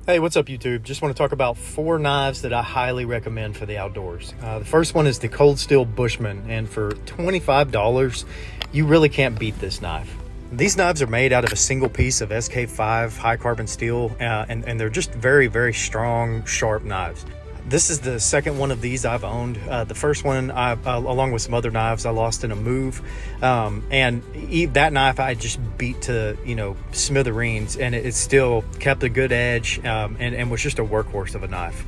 Hey, what's up YouTube? Just want to talk about 4 knives that I highly recommend for the outdoors. The first one is the Cold Steel Bushman, and for $25, you really can't beat this knife. These knives are made out of a single piece of SK5 high carbon steel, and they're just very, very strong, sharp knives. This is the second one of these I've owned. The first one, along with some other knives, I lost in a move. And that knife I just beat to, smithereens, and it still kept a good edge and was just a workhorse of a knife.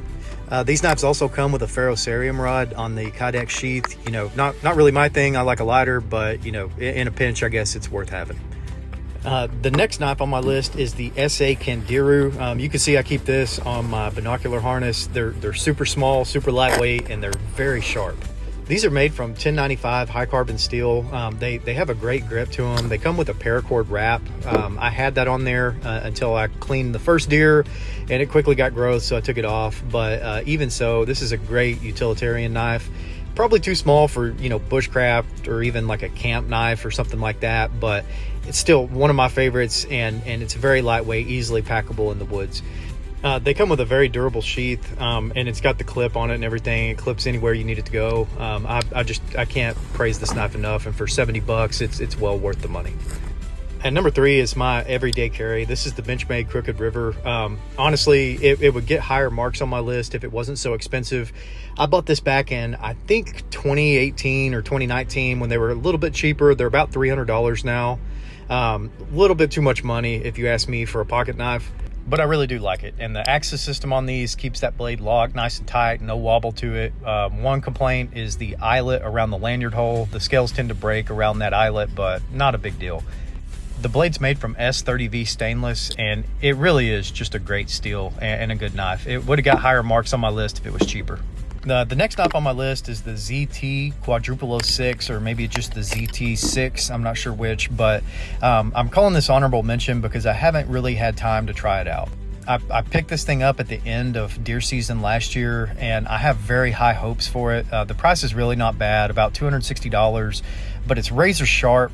These knives also come with a ferrocerium rod on the Kydex sheath. Not really my thing. I like a lighter, but, in a pinch, I guess it's worth having. The next knife on my list is the SA Candiru. You can see I keep this on my binocular harness. They're super small, super lightweight, and they're very sharp. These are made from 1095 high carbon steel. They have a great grip to them. They come with a paracord wrap. I had that on there until I cleaned the first deer, and it quickly got growth, so I took it off. But even so, this is a great utilitarian knife. Probably too small for, bushcraft or even like a camp knife or something like that, but it's still one of my favorites, and it's very lightweight, easily packable in the woods. They come with a very durable sheath, and it's got the clip on it and everything. It clips anywhere you need it to go. I can't praise this knife enough, and for 70 bucks, it's well worth the money. And number 3 is my everyday carry. This is the Benchmade Crooked River. Honestly, it would get higher marks on my list if it wasn't so expensive. I bought this back in, I think, 2018 or 2019 when they were a little bit cheaper. They're about $300 now. A little bit too much money if you ask me for a pocket knife, but I really do like it. And the axis system on these keeps that blade locked nice and tight, no wobble to it. One complaint is the eyelet around the lanyard hole. The scales tend to break around that eyelet, but not a big deal. The blade's made from S30V stainless, and it really is just a great steel and a good knife. It would have got higher marks on my list if it was cheaper. The next knife on my list is the ZT Quadruple 06, or maybe just the ZT6. I'm not sure which, but I'm calling this honorable mention because I haven't really had time to try it out. I picked this thing up at the end of deer season last year, and I have very high hopes for it. The price is really not bad, about $260, but it's razor sharp,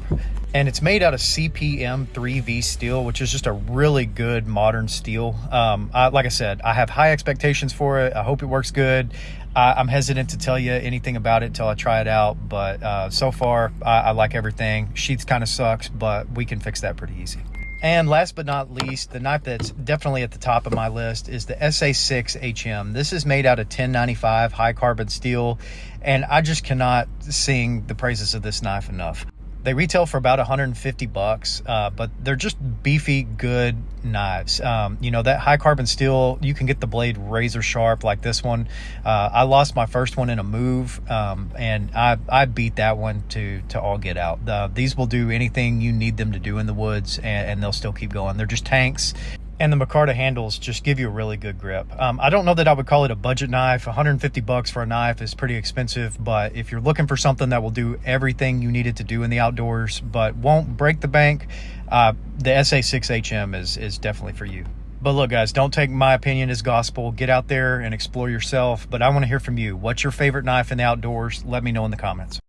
and it's made out of CPM 3V steel, which is just a really good modern steel. Like I said, I have high expectations for it. I hope it works good. I'm hesitant to tell you anything about it till I try it out, but so far I like everything. Sheath kind of sucks, but we can fix that pretty easy. And last but not least, the knife that's definitely at the top of my list is the SA6 HM. This is made out of 1095 high carbon steel, and I just cannot sing the praises of this knife enough. They retail for about 150 bucks, but they're just beefy, good knives. That high carbon steel, you can get the blade razor sharp like this one. I lost my first one in a move, and I beat that one to all get out. These will do anything you need them to do in the woods, and they'll still keep going. They're just tanks. And the micarta handles just give you a really good grip. I don't know that I would call it a budget knife. 150 bucks for a knife is pretty expensive, but if you're looking for something that will do everything you need it to do in the outdoors but won't break the bank, the SA6 HM is definitely for you. But look, guys, don't take my opinion as gospel. Get out there and explore yourself. But I want to hear from you. What's your favorite knife in the outdoors? Let me know in the comments.